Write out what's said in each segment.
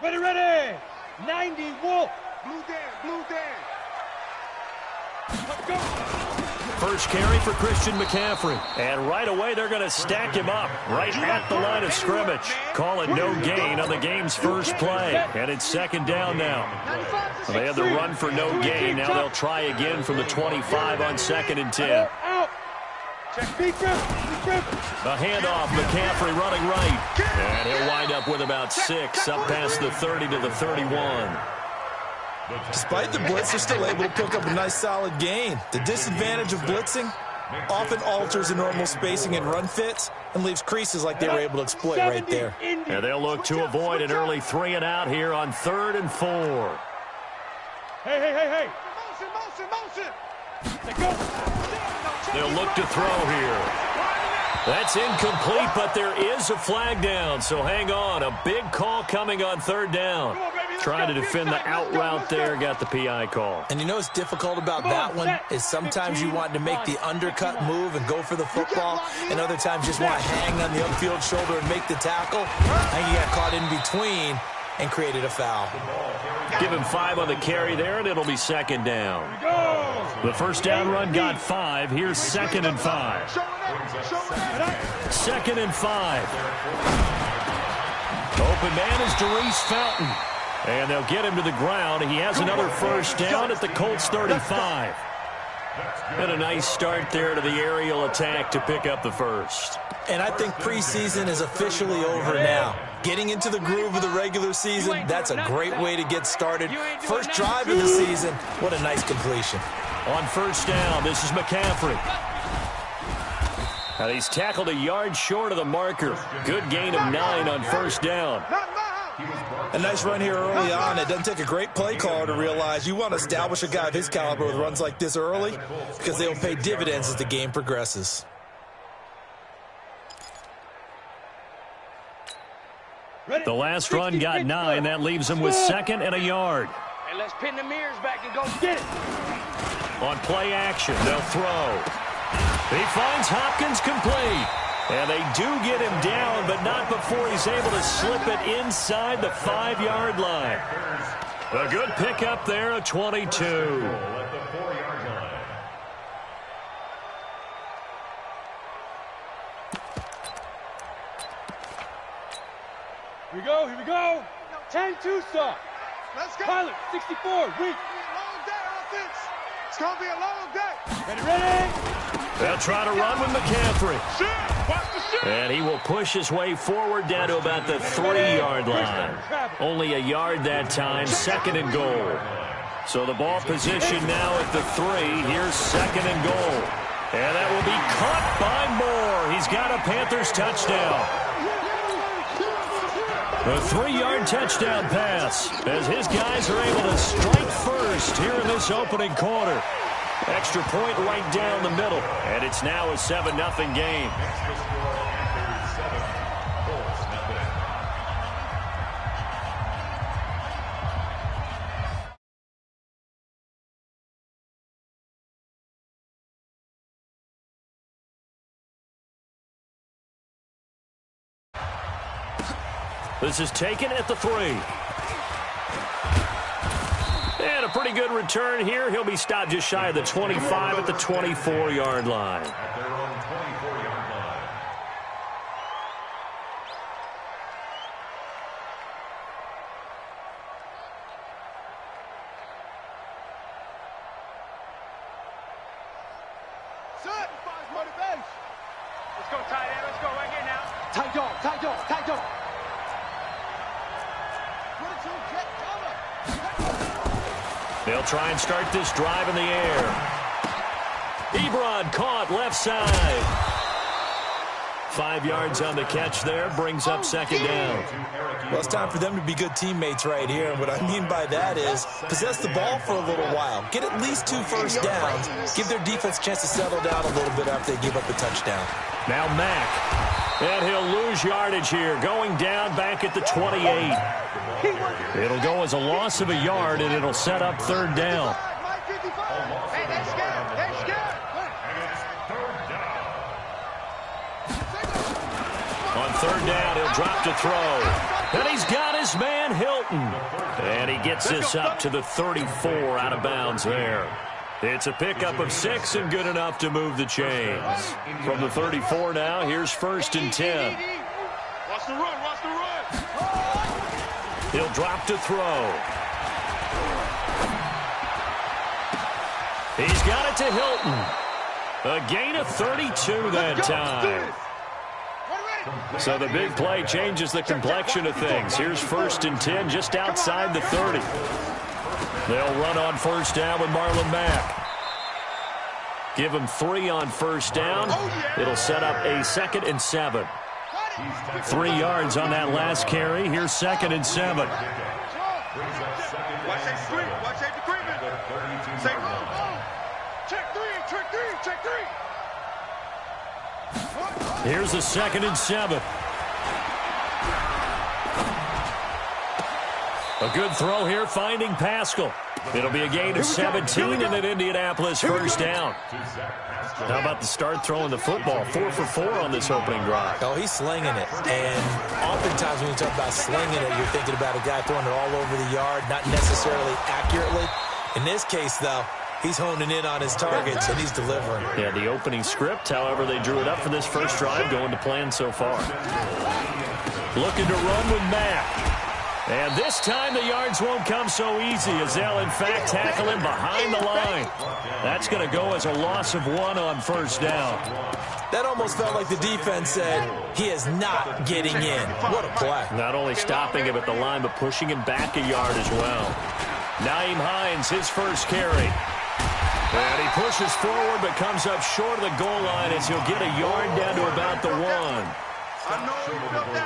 Ready, ready. 90 Wolf. Blue Dan. Let's go. First carry for Christian McCaffrey. And right away, they're going to stack him up right at the line of scrimmage. Call it no gain on the game's first play. And it's second down now. They had the run for no gain. Now they'll try again from the 25 on 2nd and 10. A handoff, McCaffrey running right. And he'll wind up with about 6, up past the 30 to the 31. Despite the blitz, they're still able to pick up a nice solid gain. The disadvantage of blitzing often alters the normal spacing and run fits and leaves creases like they were able to exploit right there. And they'll look to avoid an early 3 and out here on 3rd and 4. Hey. Motion. They'll look to throw here. That's incomplete, but there is a flag down, so hang on. A big call coming on 3rd down. Trying to defend the out route there, got the PI call. And you know what's difficult about that one is sometimes you want to make the undercut move and go for the football, and other times just want to hang on the upfield shoulder and make the tackle. And you got caught in between and created a foul. Give him 5 on the carry there, and it'll be 2nd down. The first down run got 5. Here's 2nd and 5. 2nd and 5. Open man is Darius Fountain. And they'll get him to the ground. He has another first down at the Colts 35. And a nice start there to the aerial attack to pick up the first. And I think preseason is officially over now. Getting into the groove of the regular season, that's a great way to get started. First drive of the season, what a nice completion. On first down, this is McCaffrey. Now he's tackled a yard short of the marker. Good gain of 9 on first down. A nice run here early on. It doesn't take a great play caller to realize you want to establish a guy of his caliber with runs like this early because they'll pay dividends as the game progresses. The last run got 9. That leaves him with 2nd and a yard. Hey, let's pin the mirrors back and go get it. On play action, they'll throw. He finds Hopkins complete. And they do get him down, but not before he's able to slip it inside the 5-yard line. A good pickup there, a 22. Here we go. 10-2 stop. Let's go. Pilot, 64, weak. It's going to be a long day. Ready. They'll try to run with McCaffrey. And he will push his way forward down to about the 3-yard line. Only a yard that time, 2nd and goal. So the ball position now at the 3. Here's 2nd and goal. And that will be caught by Moore. He's got a Panthers touchdown. A 3-yard touchdown pass as his guys are able to strike first here in this opening quarter. Extra point right down the middle, and it's now a 7-0 game. This is taken at the 3. And a pretty good return here. He'll be stopped just shy of the 25 at the 24-yard line. Let's go, tight end. Let's go right here now. Tight dog. They'll try and start this drive in the air. Ebron caught left side. 5 yards on the catch there, brings up 2nd down. Well, it's time for them to be good teammates right here. And what I mean by that is possess the ball for a little while. Get at least 2 first downs. Give their defense a chance to settle down a little bit after they give up the touchdown. Now Mack. And he'll lose yardage here, going down back at the 28. It'll go as a loss of a yard, and it'll set up 3rd down. On 3rd down, he'll drop to throw. And he's got his his man Hilton. And he gets this up to the 34 out of bounds there. It's a pickup of 6 and good enough to move the chains. From the 34 now, here's 1st and 10. Watch the run, watch the run. He'll drop to throw. He's got it to Hilton. A gain of 32 that time. So the big play changes the complexion of things. Here's 1st and 10 just outside the 30. They'll run on 1st down with Marlon Mack. Give him 3 on 1st down. It'll set up a 2nd and 7. 3 yards on that last carry. Here's 2nd and 7. Watch that screen. Watch that agreement. Say, check 3, check 3, check 3. Here's a 2nd and 7. A good throw here, finding Pascal. It'll be a gain of 17 and an Indianapolis 1st down. How about the start throwing the football? 4 for 4 on this opening drive. Oh, he's slinging it. And oftentimes when you talk about slinging it, you're thinking about a guy throwing it all over the yard, not necessarily accurately. In this case, though, he's honing in on his targets, and he's delivering. Yeah, the opening script, however, they drew it up for this first drive, going to plan so far. Looking to run with Mack. And this time the yards won't come so easy as they'll, in fact, tackle him behind the line. That's going to go as a loss of 1 on 1st down. That almost felt like the defense said, he is not getting in. What a play. Not only stopping him at the line, but pushing him back a yard as well. Naeem Hines, his first carry. And he pushes forward but comes up short of the goal line as he'll get a yard down to about the 1.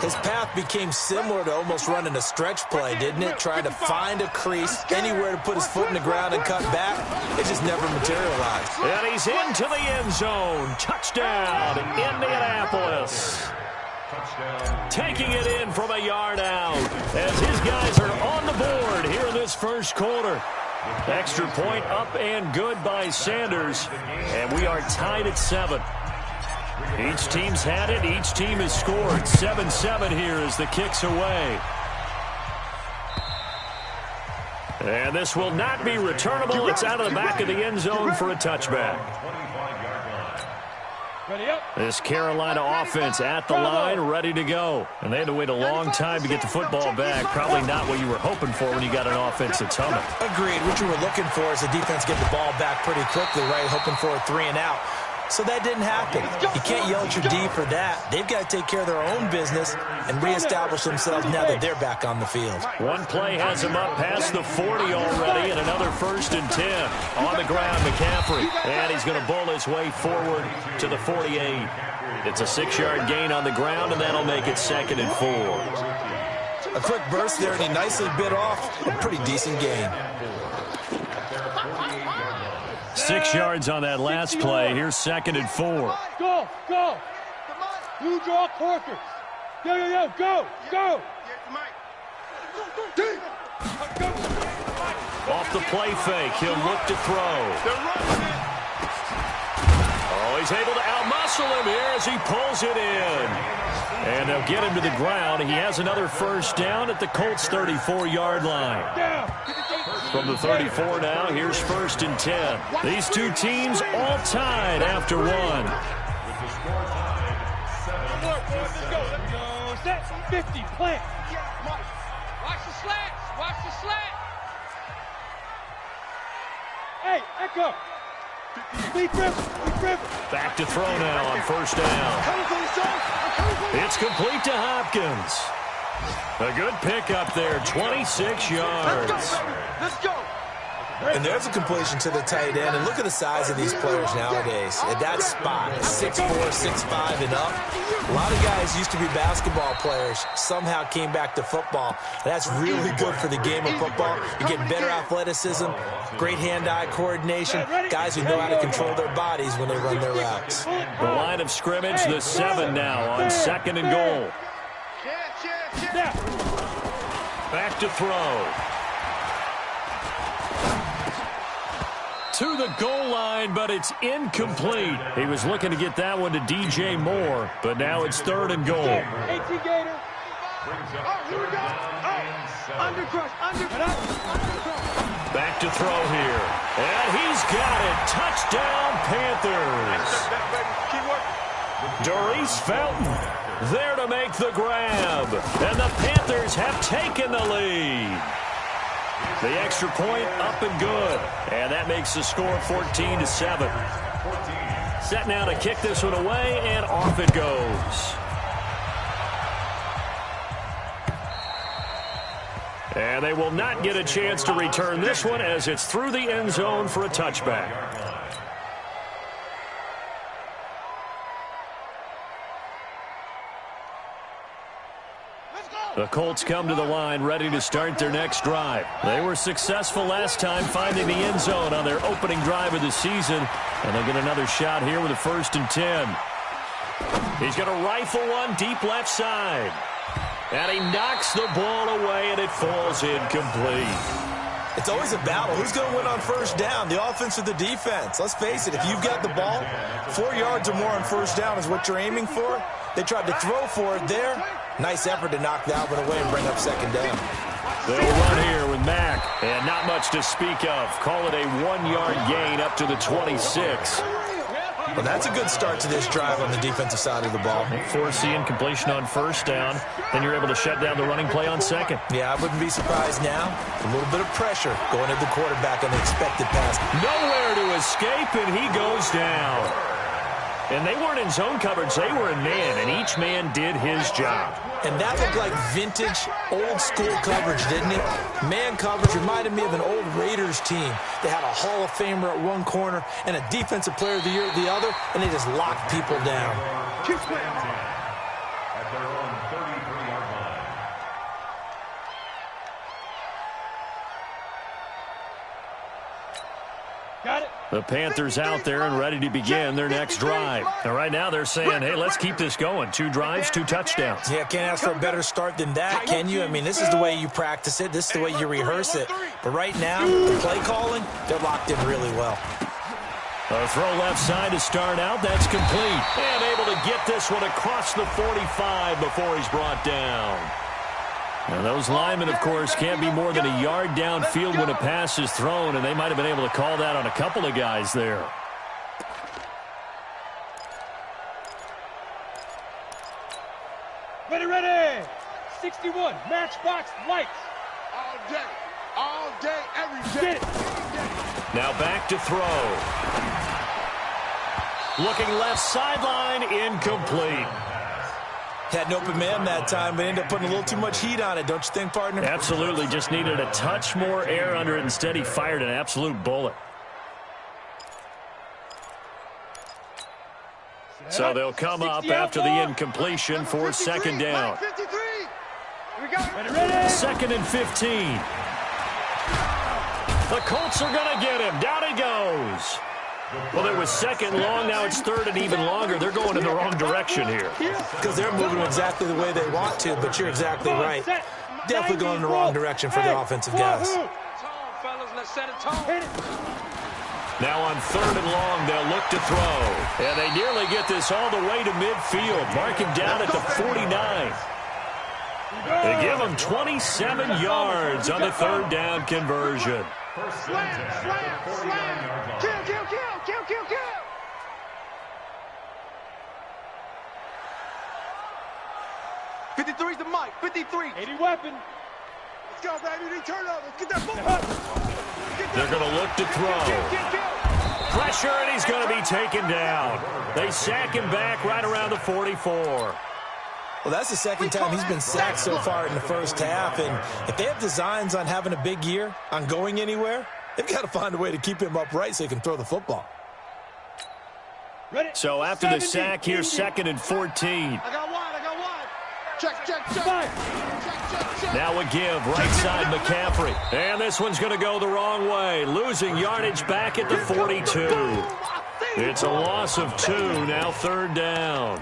His path became similar to almost running a stretch play, didn't it? Trying to find a crease, anywhere to put his foot in the ground and cut back. It just never materialized. And he's into the end zone. Touchdown, Indianapolis. Taking it in from a yard out as his guys are on the board here in this first quarter. Extra point up and good by Sanders. And we are tied at 7. Each team's had it. Each team has scored. 7-7 here as the kick's away. And this will not be returnable. It's out of the back of the end zone for a touchback. This Carolina offense at the line, ready to go. And they had to wait a long time to get the football back. Probably not what you were hoping for when you got an offense that's humming. Agreed. What you were looking for is the defense get the ball back pretty quickly, right? Hoping for a 3 and out. So that didn't happen. You can't yell at your D for that. They've got to take care of their own business and reestablish themselves now that they're back on the field. One play has him up past the 40 already, and another 1st and 10. On the ground, McCaffrey. And he's going to bowl his way forward to the 48. It's a 6-yard gain on the ground, and that'll make it 2nd and 4. A quick burst there, and he nicely bit off a pretty decent gain. 6 yards on that last play. Here's 2nd and 4. Go, go. You draw quarters. Yo, go, go. Off the play fake, he'll look to throw. Oh, he's able to outmuscle him here as he pulls it in. And they'll get him to the ground. He has another 1st down at the Colts' 34-yard line. From the 34 now, here's 1st and 10. These two teams all tied after 1. Let's go. 50, plant. Watch the slats. Watch the slat. Hey, Echo. Back to throw now on 1st down. It's complete to Hopkins. A good pickup there, 26 yards. Let's go. And there's a completion to the tight end. And look at the size of these players nowadays. At that spot, 6'4", 6'5", and up. A lot of guys used to be basketball players, somehow came back to football. That's really good for the game of football. You get better athleticism, great hand-eye coordination, guys who know how to control their bodies when they run their routes. The line of scrimmage, the 7 now on 2nd and goal. Back to throw. To the goal line, but it's incomplete. He was looking to get that one to DJ Moore, but now it's 3rd and goal. 18 Gator. Here we go. Undercrush. Back to throw here. And he's got it. Touchdown, Panthers. Doris Fountain there to make the grab. And the Panthers have taken the lead. The extra point up and good. And that makes the score 14-7. Set now to kick this one away, and off it goes. And they will not get a chance to return this one as it's through the end zone for a touchback. The Colts come to the line ready to start their next drive. They were successful last time finding the end zone on their opening drive of the season. And they'll get another shot here with a 1st and 10. He's going to rifle one deep left side. And he knocks the ball away, and it falls incomplete. It's always a battle. Who's going to win on 1st down, the offense or the defense? Let's face it, if you've got the ball, 4 yards or more on 1st down is what you're aiming for. They tried to throw for it there. Nice effort to knock that one away and bring up 2nd down. They'll run here with Mack, and not much to speak of. Call it a 1-yard gain up to the 26. Well, that's a good start to this drive on the defensive side of the ball. Force the incompletion on 1st down. Then you're able to shut down the running play on 2nd. Yeah, I wouldn't be surprised now. A little bit of pressure going at the quarterback on the expected pass. Nowhere to escape, and he goes down. And they weren't in zone coverage. They were in man, and each man did his job. And that looked like vintage, old-school coverage, didn't it? Man coverage reminded me of an old Raiders team. They had a Hall of Famer at one corner and a Defensive Player of the Year at the other, and they just locked people down. At their own 33-yard line. Got it. The Panthers out there and ready to begin their next drive. And right now they're saying, hey, let's keep this going. 2 drives, 2 touchdowns. Yeah, can't ask for a better start than that, can you? I mean, this is the way you practice it. This is the way you rehearse it. But right now, the play calling, they're locked in really well. A throw left side to start out. That's complete. And able to get this one across the 45 before he's brought down. And those linemen, of course, can't be more than a yard downfield when a pass is thrown, and they might have been able to call that on a couple of guys there. Ready. 61, matchbox lights. All day, every day. Now back to throw. Looking left sideline, incomplete. Had an open man that time, but ended up putting a little too much heat on it, don't you think, partner? Absolutely. Just needed a touch more air under it. Instead, he fired an absolute bullet. So they'll come up after the incompletion for 2nd down. 2nd and 15. The Colts are going to get him. Down he goes. Well, it was 2nd long. Now it's 3rd and even longer. They're going in the wrong direction here. Because they're moving exactly the way they want to, but you're exactly right. Definitely going in the wrong direction for the offensive guys. Now on 3rd and long, they'll look to throw. And they nearly get this all the way to midfield. Mark him down at the 49. They give him 27 yards on the 3rd down conversion. Slam. Kill. 53's the mic. 53. 80 weapon. Let's go, baby. Turn over. Get that ball. They're going to look to throw. Pressure, and he's going to be taken down. They sack him back right around the 44. Well, that's the 2nd time he's been sacked so far in the 1st half. And if they have designs on having a big year, on going anywhere, they've got to find a way to keep him upright so he can throw the football. So after the sack here, 2nd and 14. I got wide. Check. Now a give, right side McCaffrey. And this one's going to go the wrong way. Losing yardage back at the 42. It's a loss of 2, now 3rd down.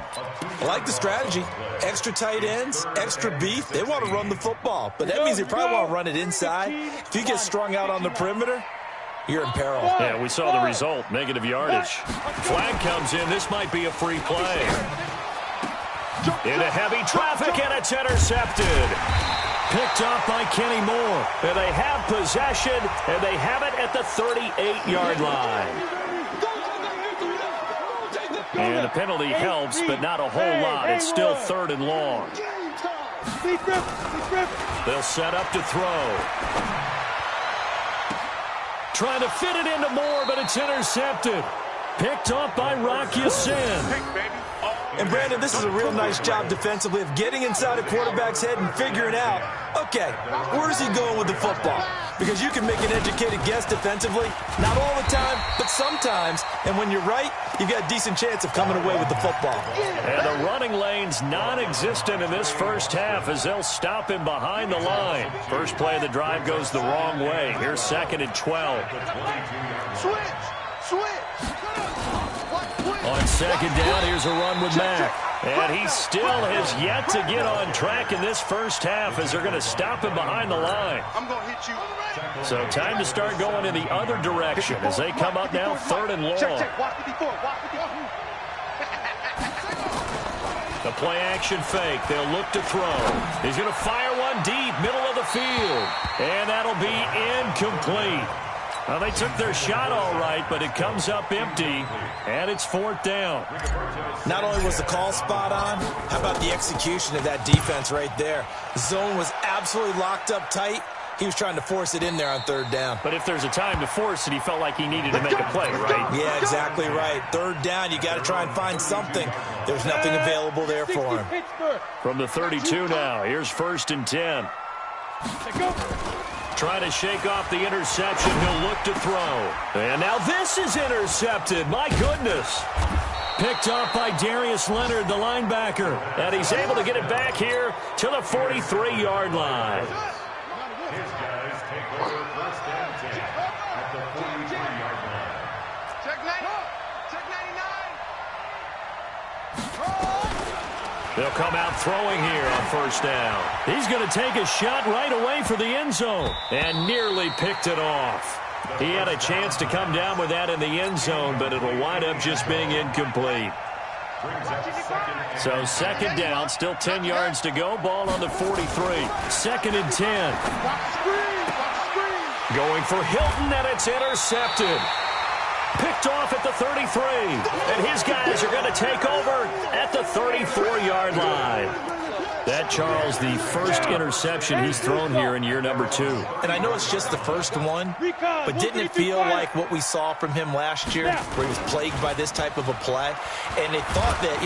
I like the strategy. Extra tight ends, extra beef. They want to run the football, but that means they probably want to run it inside. If you get strung out on the perimeter, you're in peril. Yeah, we saw the result, negative yardage. Flag comes in. This might be a free play. Into heavy traffic, and it's intercepted. Picked off by Kenny Moore. And they have possession, and they have it at the 38-yard line. And the penalty helps, but not a whole lot. It's still 3rd and long. They'll set up to throw. Trying to fit it into Moore, but it's intercepted. Picked off by Rocky Sin. And, Brandon, this is a real nice job defensively of getting inside a quarterback's head and figuring out, okay, where's he going with the football? Because you can make an educated guess defensively, not all the time, but sometimes. And when you're right, you've got a decent chance of coming away with the football. And the running lane's non-existent in this first half as they'll stop him behind the line. First play of the drive goes the wrong way. Here's 2nd and 12. Switch. On 2nd down, here's a run with Mack. And he still has yet to get on track in this first half as they're going to stop him behind the line. I'm going to hit you. So time to start going in the other direction as they come up now 3rd and long. The play action fake. They'll look to throw. He's going to fire one deep, middle of the field. And that'll be incomplete. Well, they took their shot all right, but it comes up empty, and it's 4th down. Not only was the call spot on, how about the execution of that defense right there? The zone was absolutely locked up tight. He was trying to force it in there on 3rd down. But if there's a time to force it, he felt like he needed to make a play, right? Yeah, exactly right. 3rd down, you got to try and find something. There's nothing available there for him. From the 32 now, here's 1st and 10. Trying to shake off the interception. He'll look to throw. And now this is intercepted. My goodness. Picked off by Darius Leonard, the linebacker. And he's able to get it back here to the 43-yard line. His guys take over 1st and 10 at the 43-yard line. Check 99. They'll come out throwing here on 1st down. He's going to take a shot right away for the end zone and nearly picked it off. He had a chance to come down with that in the end zone, but it'll wind up just being incomplete. So 2nd down, still 10 yards to go. Ball on the 43. 2nd and 10. Going for Hilton, and it's intercepted. Picked off at the 33. And his guys are going to take over at the 34-yard line. That, Charles, the first interception he's thrown here in year number 2. And I know it's just the first one, but didn't it feel like what we saw from him last year, where he was plagued by this type of a play? And they thought that,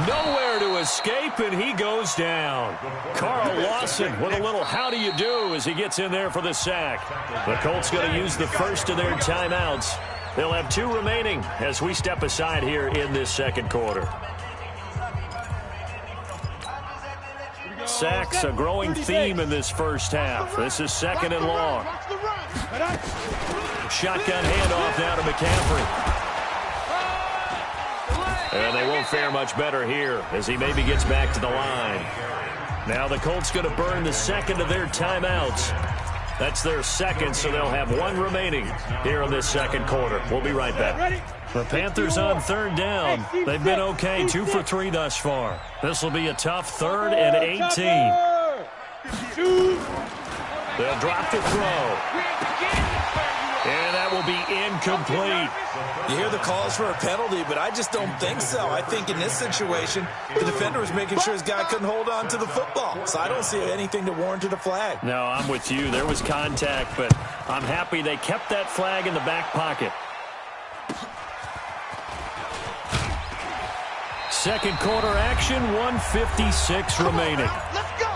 nowhere to escape, and he goes down. Carl Lawson with a little how do you do as he gets in there for the sack. The Colts going to use the first of their timeouts. They'll have 2 remaining as we step aside here in this 2nd quarter. Sacks, a growing theme in this first half. This is 2nd and long. Shotgun handoff now to McCaffrey. And they won't fare much better here as he maybe gets back to the line. Now the Colts going to burn the 2nd of their timeouts. That's their 2nd, so they'll have 1 remaining here in this 2nd quarter. We'll be right back. The Panthers on 3rd down. They've been okay, 2 for 3 thus far. This will be a tough 3rd and 18. They'll drop the throw. And that will be incomplete. You hear the calls for a penalty, but I just don't think so. I think in this situation, the defender was making sure his guy couldn't hold on to the football. So I don't see anything to warrant a flag. No, I'm with you. There was contact, but I'm happy they kept that flag in the back pocket. 2nd quarter action, 1:56 remaining. Let's go.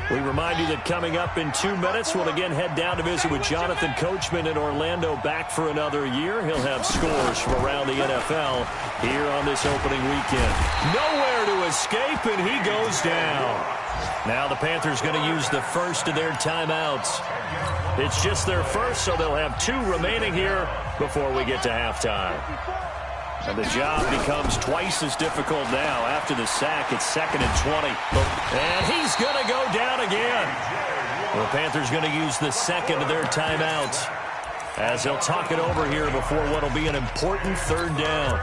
We remind you that coming up in 2 minutes, we'll again head down to visit with Jonathan Coachman in Orlando, back for another year. He'll have scores from around the NFL here on this opening weekend. Nowhere to escape, and he goes down. Now the Panthers going to use the first of their timeouts. It's just their first, so they'll have 2 remaining here before we get to halftime. And the job becomes twice as difficult now. After the sack, it's 2nd and 20. And he's going to go down again. The Panthers going to use the 2nd of their timeouts. as they'll talk it over here before what will be an important third down.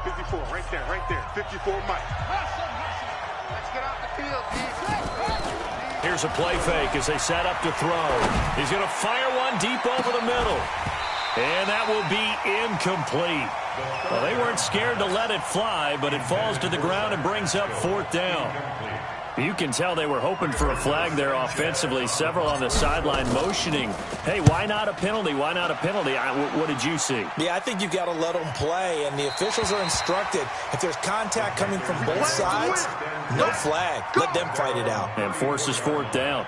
54, right there. 54, Mike. Let's get off the field, Pete. Here's a play fake as they set up to throw. He's going to fire one deep over the middle. And that will be incomplete. Well, they weren't scared to let it fly, but it falls to the ground and brings up fourth down. You can tell they were hoping for a flag there offensively. Several on the sideline motioning, hey, why not a penalty? Why not a penalty? What did you see? Yeah, I think you've got to let them play, and the officials are instructed if there's contact coming from both sides, no flag. Let them fight it out. And forces fourth down.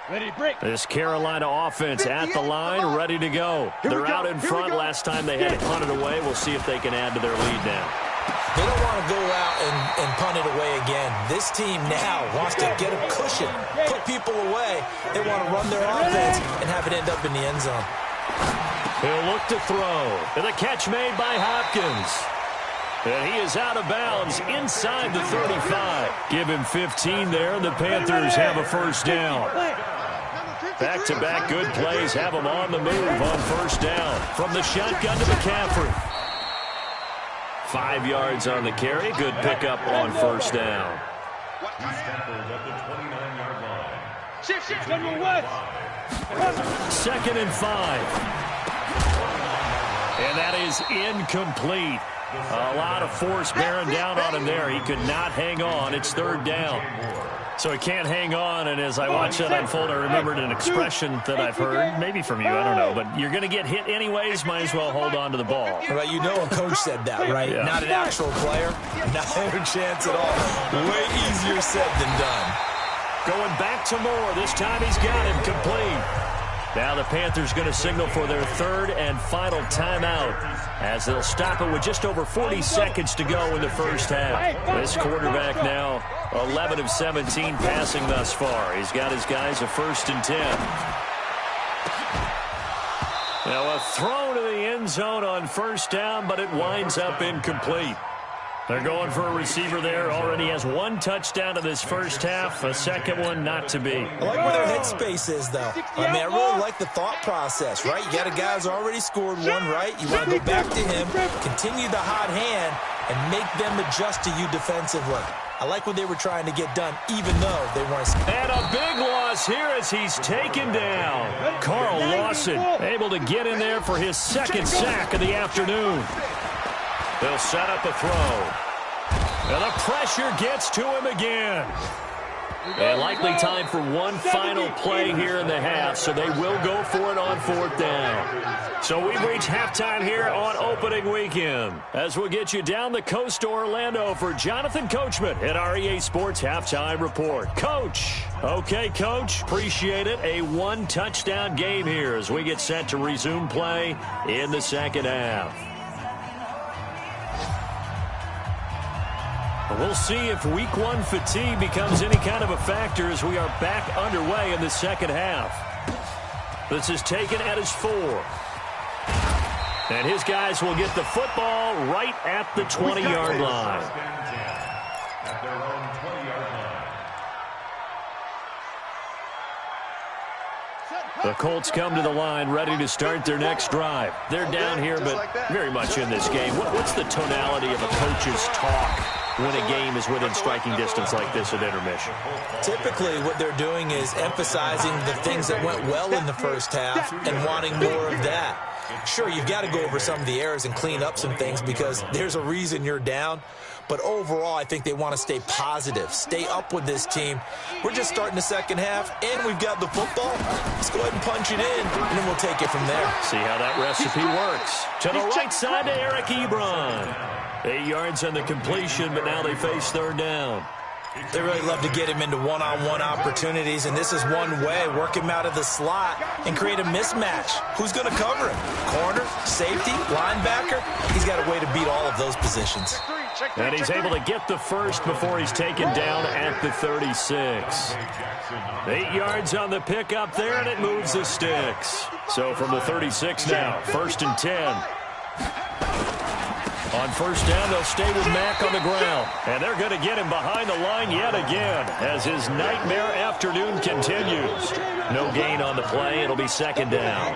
Ready, break. This Carolina offense at the line, ready to go. They're out in front. Last time they had it punted away. We'll see if they can add to their lead now. They don't want to go out and punt it away again. This team now wants to get a cushion, put people away. They want to run their offense and have it end up in the end zone. He'll look to throw. And the catch made by Hopkins. And he is out of bounds inside the 35. Give him 15 there, and the Panthers have a first down. Back-to-back good plays have them on the move on first down. From the shotgun to McCaffrey. 5 yards on the carry. Good pickup on first down. He's tackled at the 29-yard line. Shift, number one. 2nd and 5. And that is incomplete. A lot of force bearing down on him there. He could not hang on. It's third down. So he can't hang on, and as I watched that unfold, I remembered an expression that I've heard, maybe from you, I don't know, but you're going to get hit anyways, might as well hold on to the ball. Right, you know a coach said that, right? Yeah. Not an actual player, not a chance at all. Way easier said than done. Going back to Moore. This time he's got him complete. Now the Panthers going to signal for their third and final timeout as they'll stop it with just over 40 seconds to go in the first half. This quarterback now 11 of 17 passing thus far. He's got his guys a 1st and 10. Now a throw to the end zone on first down, but it winds up incomplete. They're going for a receiver there. Already has 1 touchdown in this first half. A second one not to be. I like where their headspace is, though. I mean, I really like the thought process, right? You got a guy who's already scored one, right? You want to go back to him, continue the hot hand, and make them adjust to you defensively. I like what they were trying to get done, even though they weren't. And a big loss here as he's taken down. Carl Lawson able to get in there for his 2nd sack of the afternoon. They'll set up a throw. And the pressure gets to him again. And likely time for one final play here in the half, so they will go for it on 4th down. So we've reached halftime here on opening weekend. As we'll get you down the coast to Orlando for Jonathan Coachman at our EA Sports Halftime Report. Coach. Okay, Coach. Appreciate it. A 1-touchdown game here as we get set to resume play in the second half. We'll see if week 1 fatigue becomes any kind of a factor as we are back underway in the second half. This is taken at his 4. And his guys will get the football right at the 20-yard line. At their own 20-yard line. The Colts come to the line ready to start their next drive. They're down here, but very much in this game. What's the tonality of a coach's talk when a game is within striking distance like this at intermission? Typically, what they're doing is emphasizing the things that went well in the first half and wanting more of that. Sure, you've got to go over some of the errors and clean up some things because there's a reason you're down. But overall, I think they want to stay positive, stay up with this team. We're just starting the second half, and we've got the football. Let's go ahead and punch it in, and then we'll take it from there. See how that recipe works. To the right side to Eric Ebron. 8 yards on the completion, but now they face third down. They really love to get him into one-on-one opportunities, and this is one way. Work him out of the slot and create a mismatch. Who's going to cover him? Corner, safety, linebacker? He's got a way to beat all of those positions. And he's able to get the first before he's taken down at the 36. 8 yards on the pickup there, and it moves the sticks. So from the 36 now, 1st and 10. On first down, they'll stay with Mack on the ground. And they're going to get him behind the line yet again as his nightmare afternoon continues. No gain on the play. It'll be second down.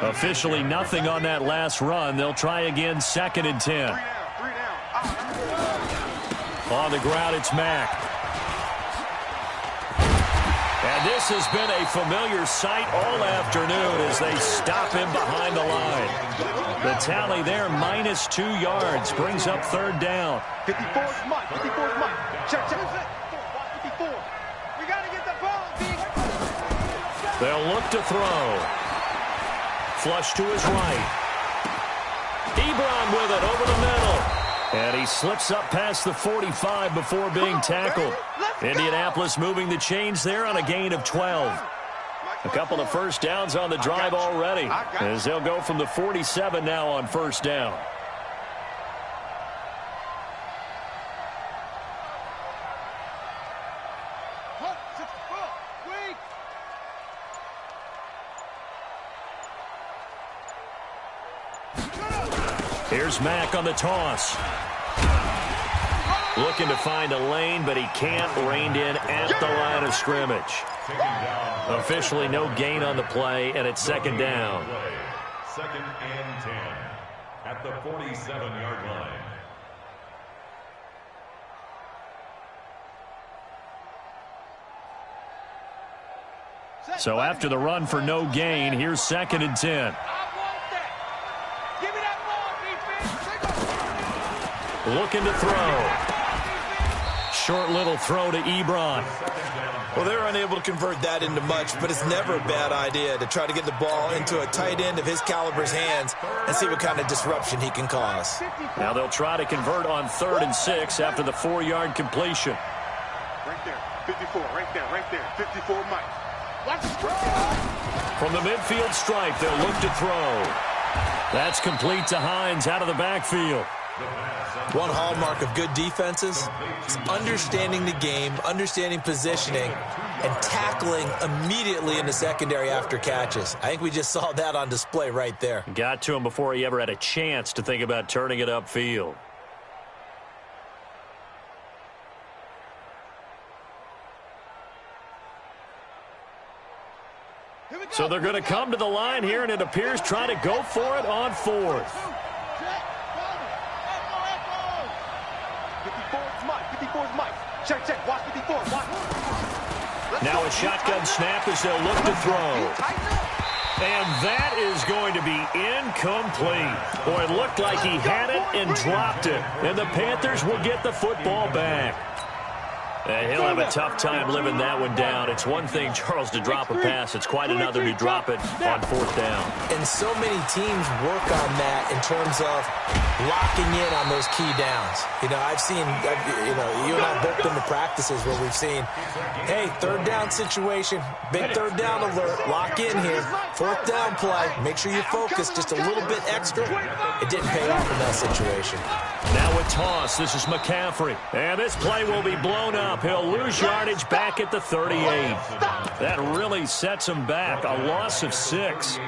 Officially nothing on that last run. They'll try again, second and 10. On the ground, it's Mack. And this has been a familiar sight all afternoon as they stop him behind the line. The tally there, -2 yards, brings up third down. 54's Mike. 54's Mike. Check. 54. We got to get the ball, D. They'll look to throw. Flush to his right. Ebron with it over the middle. And he slips up past the 45 before being tackled. Indianapolis moving the chains there on a gain of 12. A couple of first downs on the drive already as they'll go from the 47 now on first down. Here's Mack on the toss. Looking to find a lane, but he can't. Reined in at the line of scrimmage. Officially no gain on the play, and it's second down. Second and 10 at the 47-yard line. So after the run for no gain, here's second and 10. Looking to throw. Short little throw to Ebron. Well, they're unable to convert that into much, but it's never a bad idea to try to get the ball into a tight end of his caliber's hands and see what kind of disruption he can cause. Now they'll try to convert on 3rd and 6 after the 4-yard completion. Right there. 54. Right there. 54 Mike. From the midfield stripe, they'll look to throw. That's complete to Hines out of the backfield. One hallmark of good defenses is understanding the game, understanding positioning, and tackling immediately in the secondary after catches. I think we just saw that on display right there. Got to him before he ever had a chance to think about turning it upfield. So they're going to come to the line here, and it appears trying to go for it on 4th. 54's Mike. Check. Watch 54. Watch. Now a shotgun snap as they'll look to throw. And that is going to be incomplete. Boy, it looked like he had it and dropped it. And the Panthers will get the football back. He'll have a tough time living that one down. It's one thing, Charles, to drop a pass. It's quite another to drop it on 4th down. And so many teams work on that in terms of locking in on those key downs. You know, you and I both been to practices where we've seen, hey, 3rd down situation, big 3rd down alert, lock in here, 4th down play, make sure you focus just a little bit extra. It didn't pay off in that situation. Now a toss. This is McCaffrey. And this play will be blown up. He'll lose yardage back at the 38. That really sets him back. A loss of 6.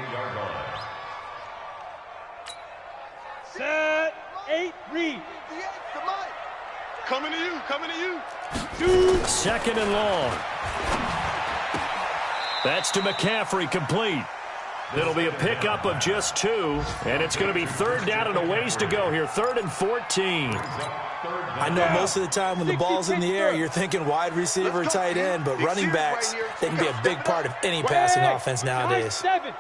Set, 8, read. Coming to you. 2nd and long. That's to McCaffrey, complete. It'll be a pickup of just 2, and it's going to be 3rd down and a ways to go here. 3rd and 14. I know most of the time when the ball's in the air, you're thinking wide receiver, tight end, but running backs, they can be a big part of any passing offense nowadays. 7.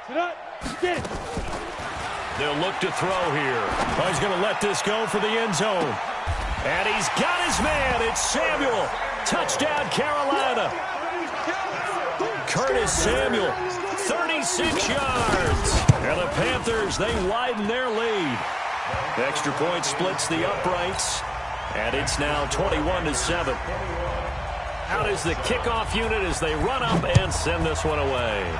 Sit up. Get it. They'll look to throw here. Oh, he's going to let this go for the end zone. And he's got his man. It's Samuel. Touchdown, Carolina. Curtis Samuel, 36 yards. And the Panthers, they widen their lead. Extra point splits the uprights, and it's now 21-7. Out is the kickoff unit as they run up and send this one away.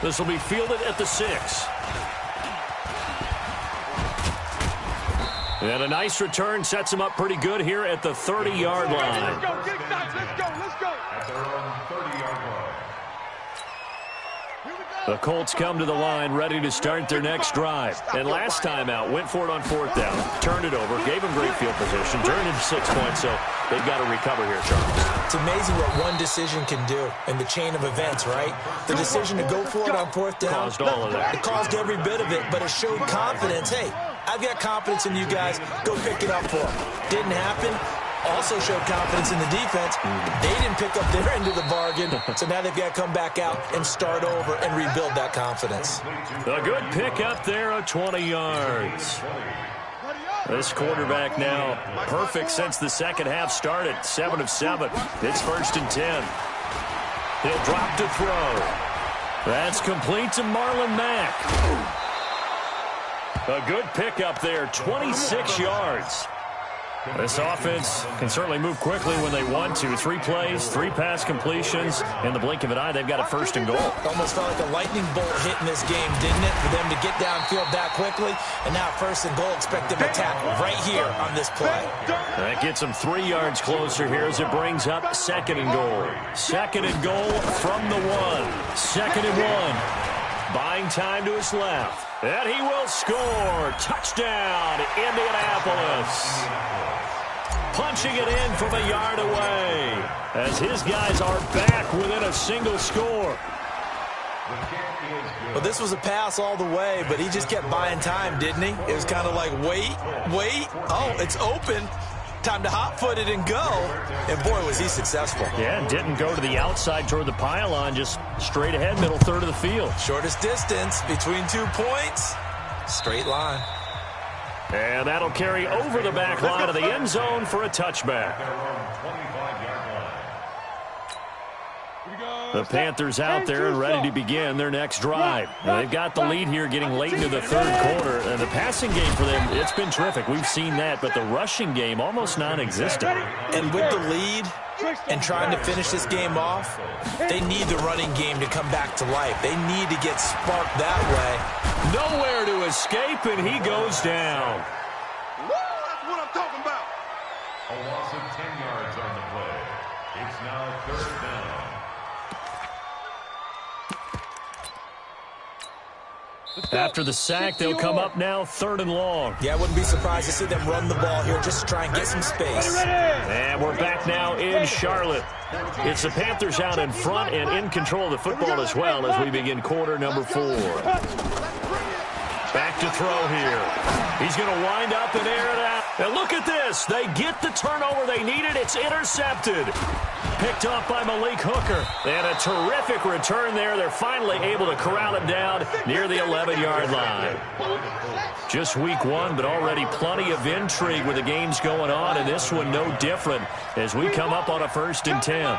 This will be fielded at the 6. And a nice return sets him up pretty good here at the 30-yard line. Let's go. At their own 30-yard line. The Colts come to the line ready to start their next drive. And last time out, went for it on 4th down, turned it over, gave them great field position, turned into 6 points, so they've got to recover here, Charles. It's amazing what one decision can do in the chain of events, right? The decision to go for it on 4th down. Caused all of that. It caused every bit of it, but it showed confidence. Hey, I've got confidence in you guys. Go pick it up for them. Didn't happen. Also showed confidence in the defense. They didn't pick up their end of the bargain, so now they've got to come back out and start over and rebuild that confidence. A good pick up there of 20 yards. This quarterback now perfect since the second half started. 7 of 7. It's 1st and 10. He'll drop to throw. That's complete to Marlon Mack. A good pick up there, 26 yards. This offense can certainly move quickly when they want to. 3 plays, 3 pass completions. In the blink of an eye, they've got a 1st and goal. Almost felt like a lightning bolt hit in this game, didn't it? For them to get downfield that quickly. And now 1st and goal, expect them to tackle right here on this play. That gets them 3 yards closer here as it brings up 2nd and goal. 2nd and goal from the 1. 2nd and 1. Buying time to his left. And he will score. Touchdown, Indianapolis. Punching it in from a yard away as his guys are back within a single score. Well, this was a pass all the way, but he just kept buying time, didn't he? It was kind of like, wait. Oh, it's open. Time to hot-foot it and go. And, boy, was he successful. Yeah, didn't go to the outside toward the pylon, just straight ahead, middle third of the field. Shortest distance between 2 points. Straight line. And that'll carry over the back line of the end zone for a touchback. The Panthers out there and ready to begin their next drive. Now, they've got the lead here getting late into the 3rd quarter. And the passing game for them, it's been terrific. We've seen that, but the rushing game almost non-existent. And with the lead and trying to finish this game off, they need the running game to come back to life. They need to get sparked that way. Nowhere to escape, and he goes down. That's what I'm talking about. A loss of 10 yards on the play. It's now 3rd down. After the sack, they'll come up now 3rd and long. Yeah, I wouldn't be surprised to see them run the ball here just to try and get some space. And we're back now in Charlotte. It's the Panthers out in front and in control of the football as well as we begin quarter number 4. Back to throw here. He's going to wind up and air it out. And look at this. They get the turnover they needed. It's intercepted. Picked off by Malik Hooker. And a terrific return there. They're finally able to corral it down near the 11-yard line. Just week 1, but already plenty of intrigue with the games going on, and this one no different as we come up on a 1st and 10.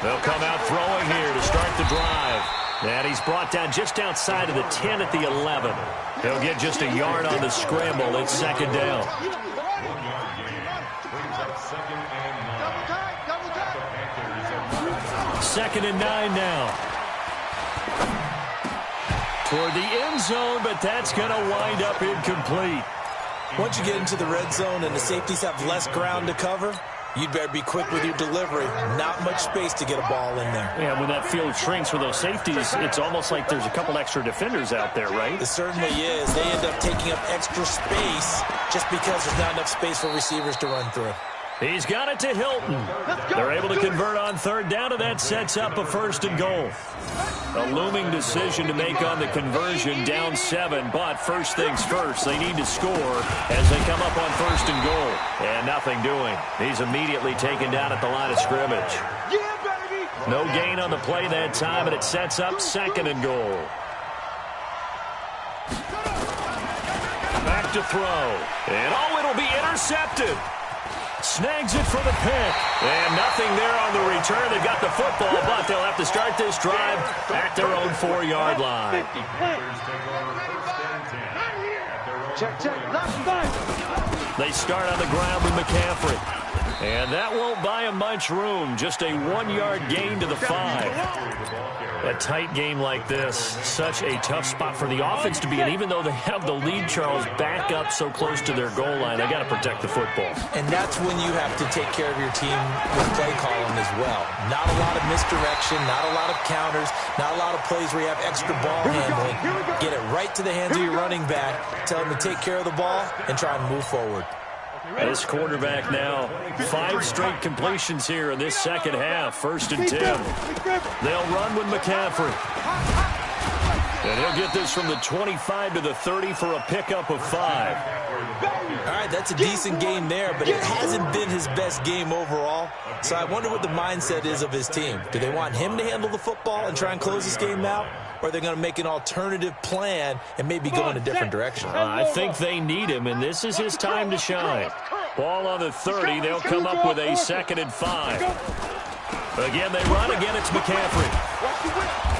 They'll come out throwing here to start the drive. And he's brought down just outside of the 10 at the 11. He'll get just a yard on the scramble. It's 2nd down. 2nd and 9 now. Toward the end zone, but that's going to wind up incomplete. Once you get into the red zone and the safeties have less ground to cover, you'd better be quick with your delivery. Not much space to get a ball in there. Yeah, when that field shrinks with those safeties, it's almost like there's a couple extra defenders out there, right? It certainly is. They end up taking up extra space just because there's not enough space for receivers to run through. He's got it to Hilton. They're able to convert on 3rd down, and that sets up a 1st and goal. A looming decision to make on the conversion, down 7, but first things first, they need to score as they come up on 1st and goal. And nothing doing. He's immediately taken down at the line of scrimmage. No gain on the play that time, and it sets up 2nd and goal. Back to throw. And it'll be intercepted. Snags it for the pick. And nothing there on the return. They've got the football, but they'll have to start this drive at their own 4-yard line. Check. Left side. They start on the ground with McCaffrey. And that won't buy him much room. Just a 1-yard gain to the 5. A tight game like this, such a tough spot for the offense to be in. Even though they have the lead, Charles, back up so close to their goal line, they got to protect the football. And that's when you have to take care of your team with play calling as well. Not a lot of misdirection, not a lot of counters, not a lot of plays where you have extra ball handling. Get it right to the hands of your running back. Tell him to take care of the ball and try and move forward. This quarterback now, 5 straight completions here in this second half. 1st and 10. They'll run with McCaffrey. And he'll get this from the 25 to the 30 for a pickup of 5. All right, that's a decent game there, but it hasn't been his best game overall. So I wonder what the mindset is of his team. Do they want him to handle the football and try and close this game out? Or are they going to make an alternative plan and maybe go in a different direction? I think they need him, and this is his time to shine. Ball on the 30. They'll come up with a 2nd and 5. Again, they run. Again, it's McCaffrey.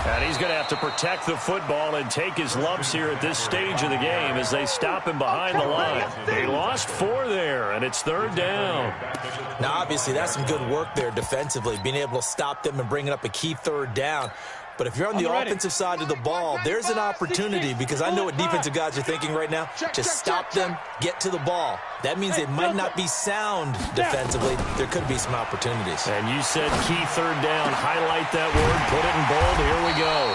And he's going to have to protect the football and take his lumps here at this stage of the game as they stop him behind the line. They lost 4 there, and it's 3rd down. Now, obviously, that's some good work there defensively, being able to stop them and bringing up a key 3rd down. But if you're on the offensive side of the ball, there's an opportunity, because I know what defensive guys are thinking right now. Just stop them, get to the ball. That means they might not be sound defensively. There could be some opportunities. And you said key 3rd down. Highlight that word. Put it in bold. Here we go.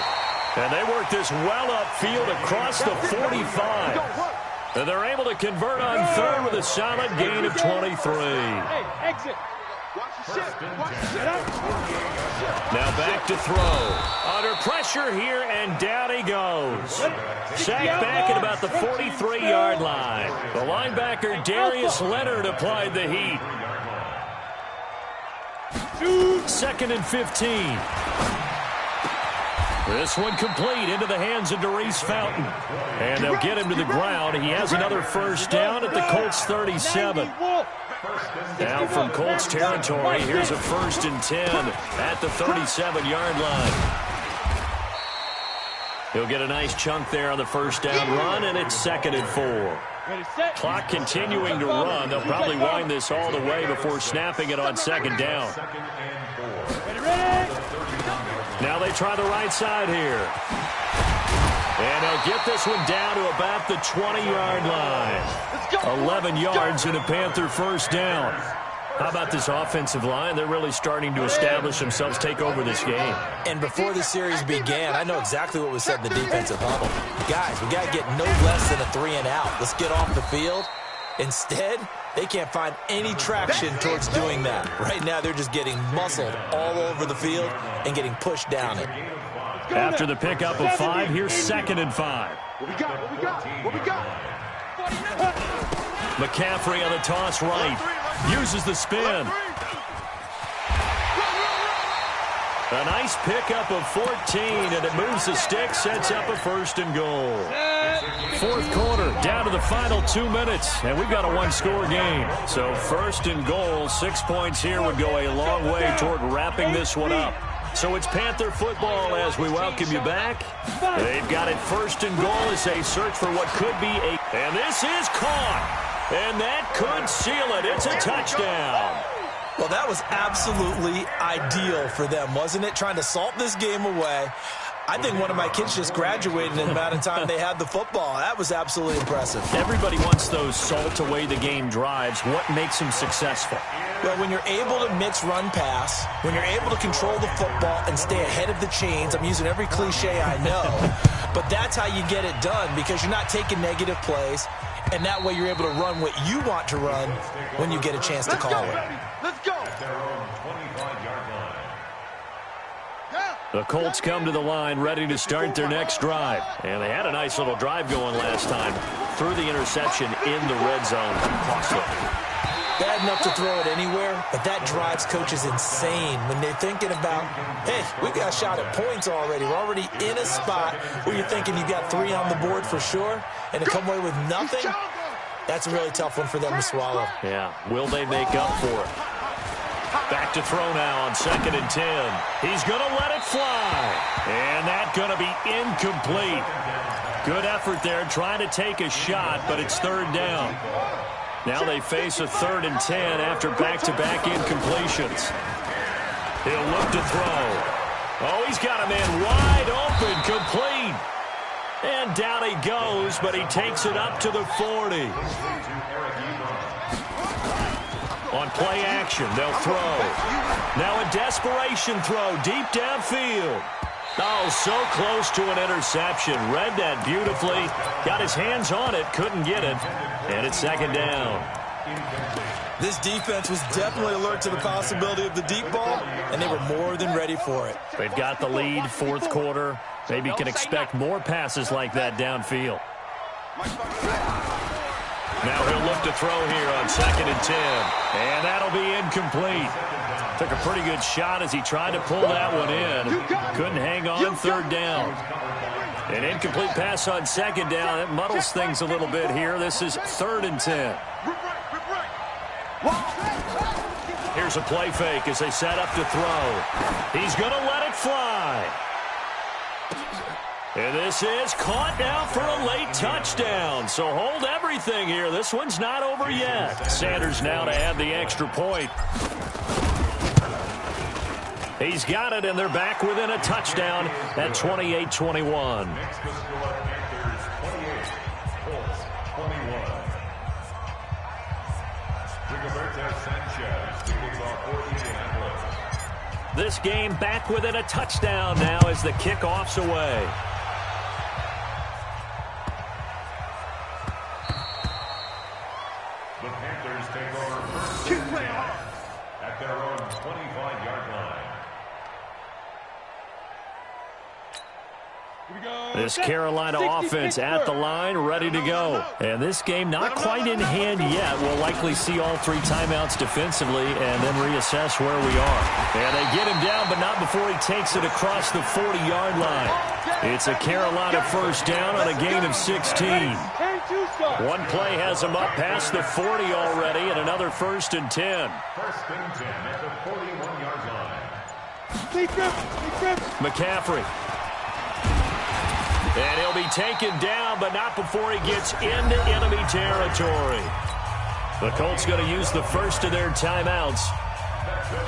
And they work this well upfield across the 45. And they're able to convert on 3rd with a solid gain of 23. Hey, exit. Now back to throw. Under pressure here, and down he goes. Sacked back at about the 43-yard line. The linebacker, Darius Leonard, applied the heat. 2nd and 15. This one complete into the hands of Darius Fountain. And they'll get him to the ground. He has another 1st down at the Colts 37. Now from Colts territory, here's a 1st and 10 at the 37-yard line. He'll get a nice chunk there on the 1st down run, and it's 2nd and 4. Clock continuing to run. They'll probably wind this all the way before snapping it on 2nd down. Now they try the right side here. And they'll get this one down to about the 20-yard line. 11 yards and a Panther 1st down. How about this offensive line? They're really starting to establish themselves, take over this game. And before the series began, I know exactly what was said in the defensive huddle. Guys, we got to get no less than a 3 and out. Let's get off the field. Instead, they can't find any traction towards doing that. Right now, they're just getting muscled all over the field and getting pushed down it. After the pickup of 5, here's 2nd and 5. What we got? What we got? What we got? McCaffrey on the toss right. Uses the spin. A nice pickup of 14, and it moves the stick, sets up a 1st and goal. 4th quarter, down to the final 2 minutes, and we've got a 1-score game. So 1st and goal, 6 points here would go a long way toward wrapping this one up. So it's Panther football as we welcome you back. They've got it 1st and goal as they search for what could be a... And this is caught. And that could seal it. It's a touchdown. Well, that was absolutely ideal for them, wasn't it? Trying to salt this game away. I think one of my kids just graduated in the amount of time they had the football. That was absolutely impressive. Everybody wants those salt away the game drives. What makes them successful? Well, when you're able to mix run pass, when you're able to control the football and stay ahead of the chains, I'm using every cliche I know, but that's how you get it done, because you're not taking negative plays, and that way you're able to run what you want to run when you get a chance to call it. Let's go. The Colts come to the line ready to start their next drive. And they had a nice little drive going last time. Threw the interception in the red zone. Costly. Bad enough to throw it anywhere, but that drives coaches insane when they're thinking about, hey, we got a shot at points already. We're already in a spot where you're thinking you got 3 on the board for sure, and to come away with nothing, that's a really tough one for them to swallow. Yeah, will they make up for it? Back to throw now on 2nd and 10. He's going to let it fly. And that's going to be incomplete. Good effort there trying to take a shot, but it's 3rd down. Now they face a 3rd and 10 after back-to-back incompletions. He'll look to throw. Oh, he's got a man wide open, complete. And down he goes, but he takes it up to the 40. On play action, they'll throw. Now a desperation throw deep downfield. Oh, so close to an interception. Read that beautifully. Got his hands on it, couldn't get it. And it's 2nd down. This defense was definitely alert to the possibility of the deep ball, and they were more than ready for it. They've got the lead, 4th quarter. Maybe you can expect more passes like that downfield. Now he'll look to throw here on 2nd and 10. And that'll be incomplete. Took a pretty good shot as he tried to pull that one in. Couldn't hang on 3rd down. An incomplete pass on 2nd down. That muddles things a little bit here. This is 3rd and 10. Here's a play fake as they set up to throw. He's going to let it fly. And this is caught now for a late touchdown. So hold everything here. This one's not over yet. Sanders now to add the extra point. He's got it, and they're back within a touchdown at 28-21. This game back within a touchdown now as the kickoff's away. The Panthers take over first and 10 at their own 25-yard line. This Carolina offense at the line, ready to go. And this game not quite in hand yet. We'll likely see all 3 timeouts defensively and then reassess where we are. And they get him down, but not before he takes it across the 40-yard line. It's a Carolina 1st down on a gain of 16. One play has him up past the 40 already, and another 1st and 10. 1st and 10 at the 41-yard line. McCaffrey. And he'll be taken down, but not before he gets into enemy territory. The Colts going to use the first of their timeouts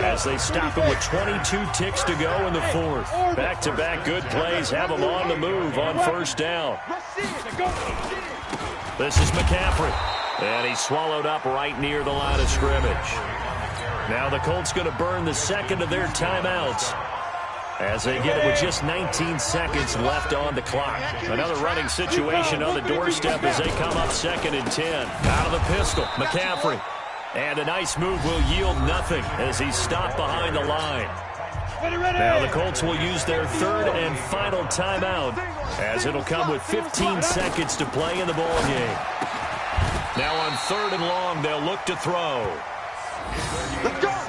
as they stop him with 22 ticks to go in the 4th. Back-to-back good plays have him on the move on 1st down. This is McCaffrey. And he's swallowed up right near the line of scrimmage. Now the Colts going to burn the 2nd of their timeouts as they get it with just 19 seconds left on the clock. Another running situation on the doorstep as they come up 2nd and 10. Out of the pistol, McCaffrey. And a nice move will yield nothing as he's stopped behind the line. Now the Colts will use their 3rd and final timeout as it'll come with 15 seconds to play in the ball game. Now on 3rd and long, they'll look to throw. Let's go!